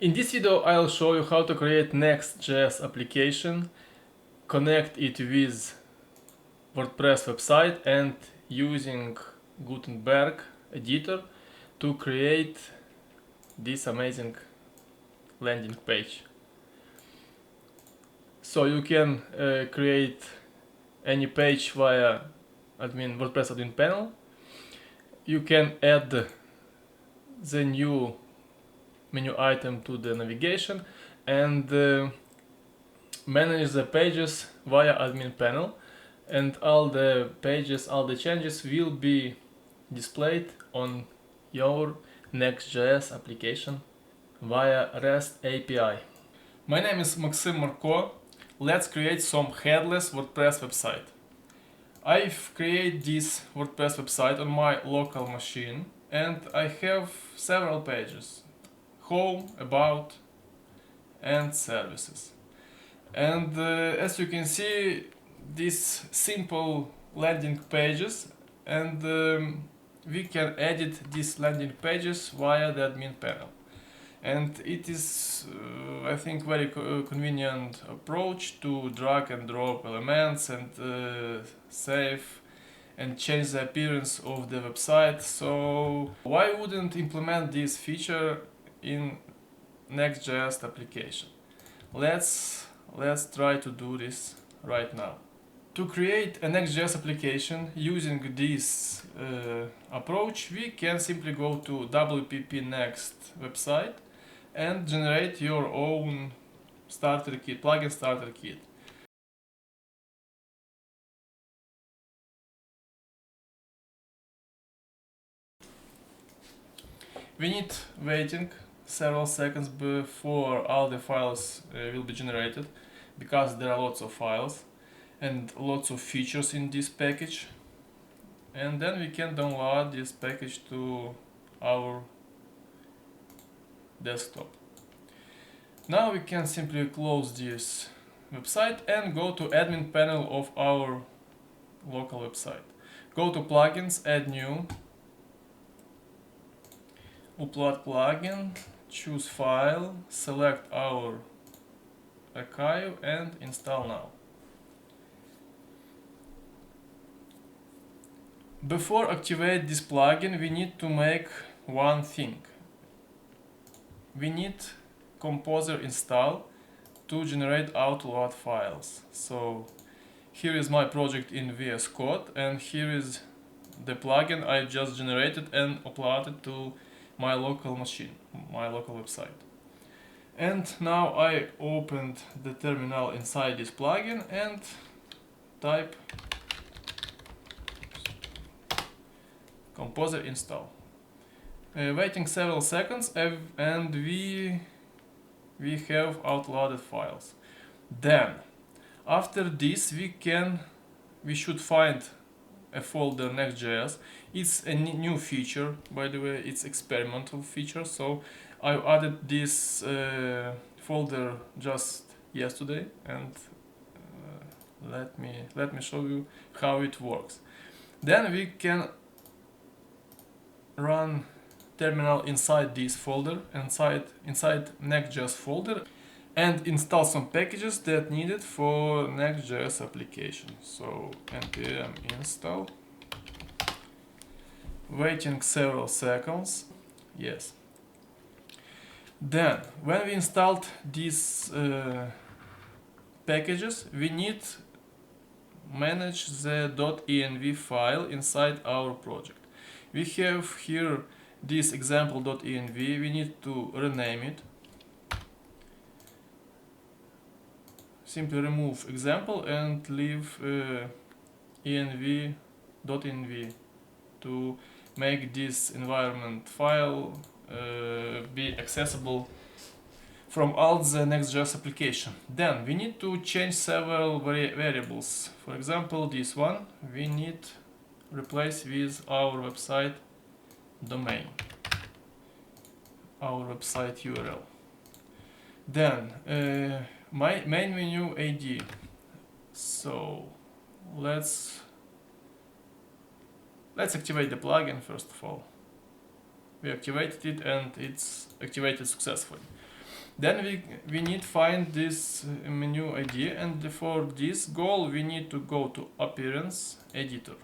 In this video I'll show you how to create Next.js application, connect it with WordPress website and using Gutenberg editor to create this amazing landing page. So you can create any page via WordPress admin panel. You can add the new menu item to the navigation and manage the pages via admin panel, and all the pages, all the changes will be displayed on your Next.js application via REST API. My name is Maxim Marko. Let's create some headless WordPress website. I've created this WordPress website on my local machine and I have several pages: home, about, and services. And as you can see, these simple landing pages, and we can edit these landing pages via the admin panel. And it is, I think, very convenient approach to drag and drop elements and save and change the appearance of the website. So why wouldn't implement this feature in Next.js application? Let's try to do this right now. To create a Next.js application using this approach, we can simply go to WPP Next website and generate your own starter kit, plugin starter kit. We need waiting several seconds before all the files will be generated, because there are lots of files and lots of features in this package, and then we can download this package to our desktop. Now we can simply close this website and go to admin panel of our local website. Go to plugins, add new, upload plugin, choose file, select our archive and install now. Before activate this plugin, we need to make one thing. We need composer install to generate autoload files. So here is my project in VS Code, and here is the plugin I just generated and uploaded to my local machine, my local website. And now I opened the terminal inside this plugin and type composer install. Waiting several seconds and we have outloaded files. Then after this we should find a folder Next.js. It's a new feature, by the way. It's experimental feature, so I added this folder just yesterday, and let me show you how it works. Then we can run terminal inside this folder, inside Next.js folder, and install some packages that needed for Next.js application. So npm install, waiting several seconds, yes. Then when we installed these packages, we need manage the .env file inside our project. We have here this example.env. We need to rename it. Simply remove example and leave env.env to make this environment file be accessible from all the Next.js application. Then we need to change several variables. For example, this one we need replace with our website domain, our website URL. Then my main menu ID. So let's activate the plugin first of all. We activated it and it's activated successfully. Then we need find this menu ID, and for this goal we need to go to Appearance, Editor,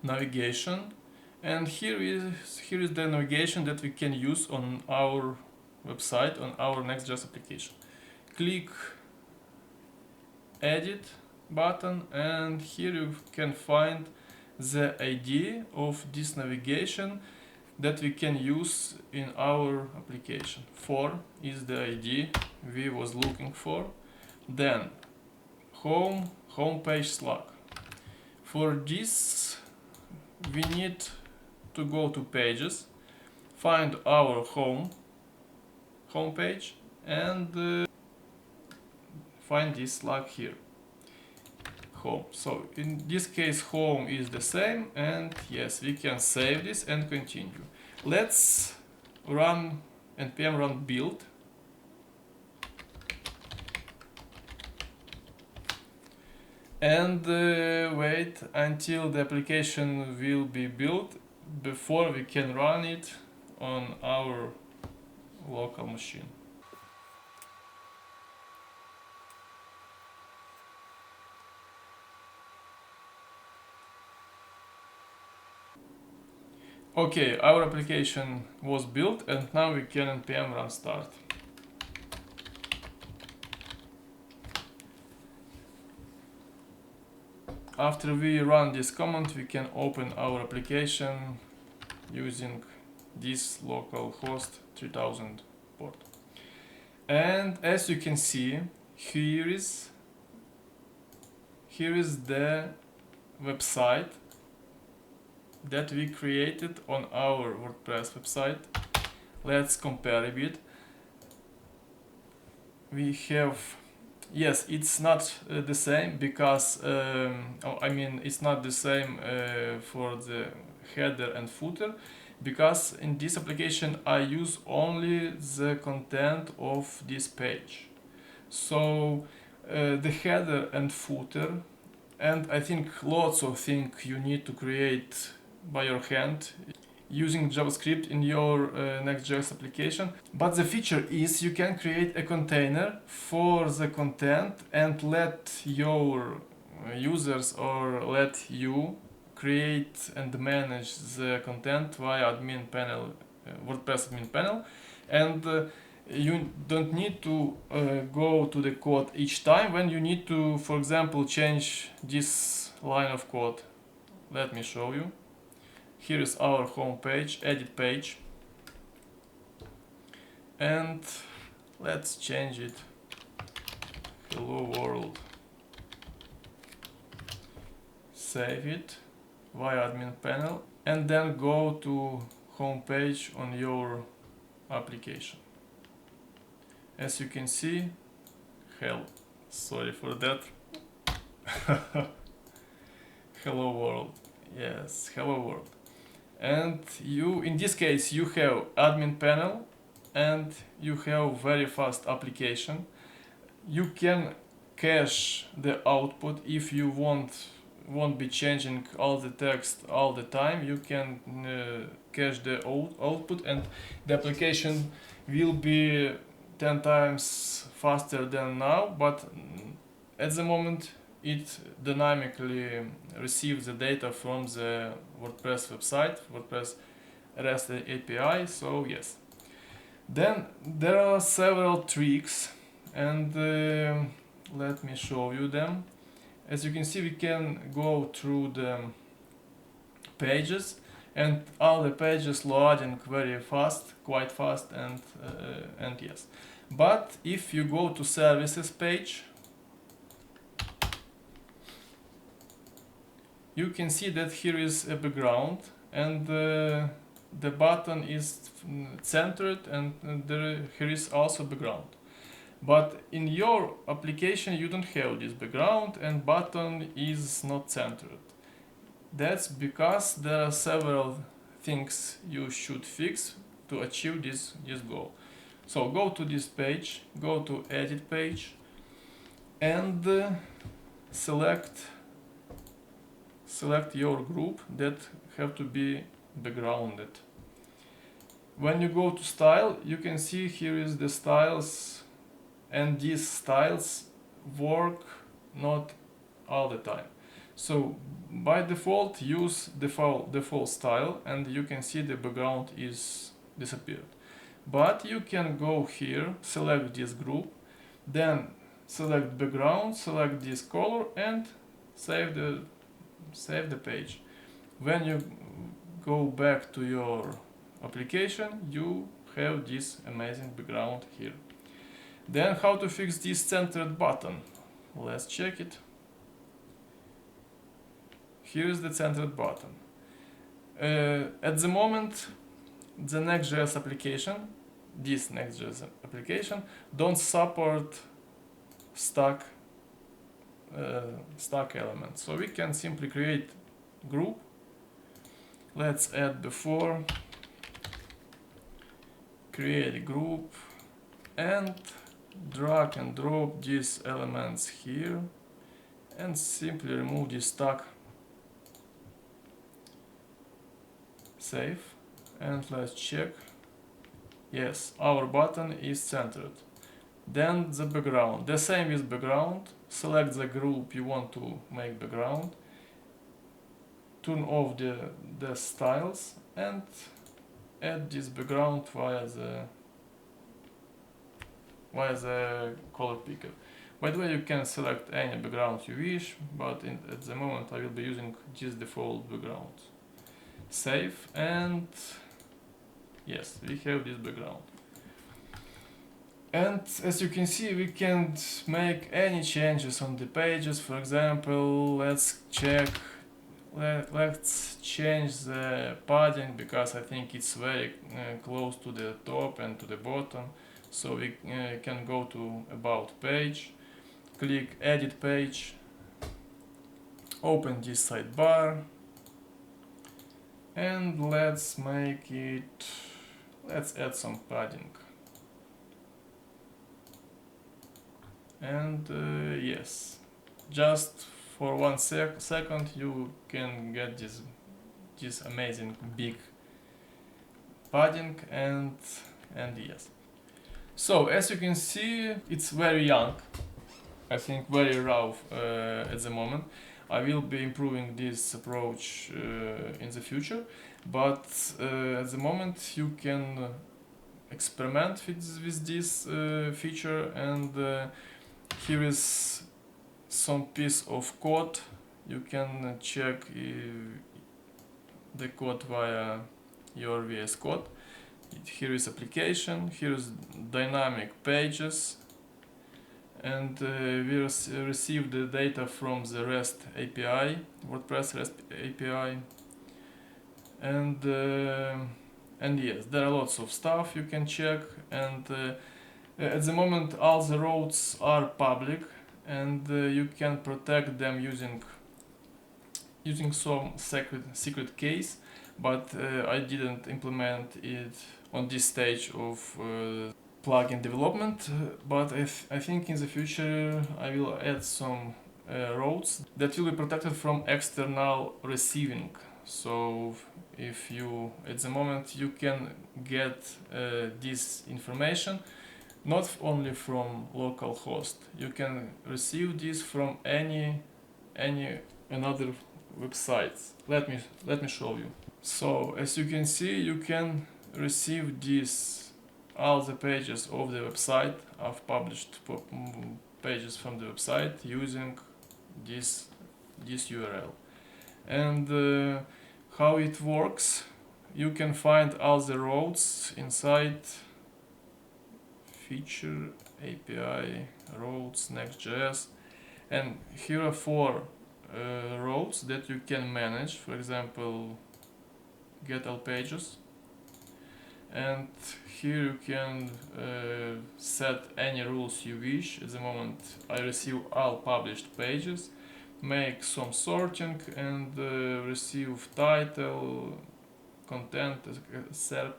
Navigation, and here is the navigation that we can use on our website, on our Next.js application. Click Edit button, and here you can find the ID of this navigation that we can use in our application. 4 is the ID we was looking for. Then home page Slack. For this we need to go to Pages, find our home page, and find this Slack here, home. So in this case home is the same, and yes, we can save this and continue. Let's run npm run build, and wait until the application will be built before we can run it on our local machine. Okay, our application was built, and now we can npm run start. After we run this command, we can open our application using this localhost 3000 port. And as you can see, here is the website that we created on our WordPress website. Let's compare a bit. We have, yes, it's not the same because it's not the same for the header and footer, because in this application I use only the content of this page. So the header and footer, and I think lots of things you need to create by your hand using JavaScript in your Next.js application. But the feature is you can create a container for the content and let your users, or let you create and manage the content via admin panel, WordPress admin panel, and you don't need to go to the code each time when you need to, for example, change this line of code. Let me show you. Here is our home page, edit page, and let's change it. Hello world. Save it via admin panel, and then go to home page on your application. As you can see, sorry for that. Hello world. Yes, hello world. And you, in this case, you have admin panel and you have very fast application. You can cache the output if you won't be changing all the text all the time. You can cache the output, and the application will be 10 times faster than now, but at the moment it dynamically receives the data from the WordPress website, WordPress REST API, so yes. Then there are several tricks, and let me show you them. As you can see, we can go through the pages, and all the pages loading very fast, quite fast, and yes. But if you go to services page, you can see that here is a background, and the button is centered, and here is also background. But in your application you don't have this background, and button is not centered. That's because there are several things you should fix to achieve this goal. So go to this page, go to edit page, and select your group that have to be backgrounded. When you go to style, you can see here is the styles, and these styles work not all the time. So by default use default style, and you can see the background is disappeared. But you can go here, select this group, then select background, select this color, and save the page. When you go back to your application, you have this amazing background here. Then how to fix this centered button? Let's check it. Here is the centered button. At the moment, the Next.js application, this Next.js application, don't support stack elements. So we can simply create group. Let's add before, create a group, and drag and drop these elements here, and simply remove this stack. Save, and let's check. Yes, our button is centered. Then the background, the same is background. Select the group you want to make background, turn off the styles, and add this background via the color picker. By the way, you can select any background you wish, but at the moment I will be using this default background. Save, and yes, we have this background. And as you can see, we can't make any changes on the pages. For example, let's check. Let's change the padding, because I think it's very close to the top and to the bottom. So we can go to About Page, click Edit Page, open this sidebar, and let's add some padding. And yes, just for 1 second you can get this amazing big padding, and yes. So as you can see, it's very young, I think very raw at the moment. I will be improving this approach in the future, but at the moment you can experiment with this feature, and here is some piece of code. You can check the code via your VS Code. Here is application, here is dynamic pages, and we receive the data from the REST API, WordPress REST API, and yes, there are lots of stuff you can check, and at the moment all the roads are public, and you can protect them using some secret keys, but I didn't implement it on this stage of plugin development, but I think in the future I will add some routes that will be protected from external receiving. So if you, at the moment, you can get this information not only from local host, you can receive this from any another websites. Let me show you. So as you can see, you can receive all the pages of the website. I've published pages from the website using this URL. And how it works, you can find all the roads inside feature API roads Next.js, and here are 4 roads that you can manage. For example, get all pages, and here you can set any rules you wish. At the moment I receive all published pages, make some sorting, and receive title, content, etc.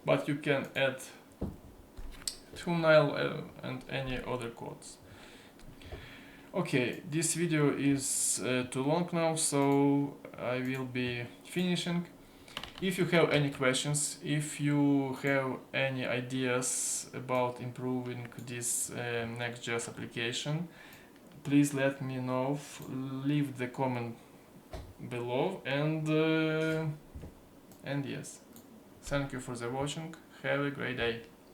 But you can add thumbnail and any other codes. Okay, this video is too long now, so I will be finishing. If you have any questions, if you have any ideas about improving this Next.js application, please let me know. Leave the comment below, and yes, thank you for the watching. Have a great day.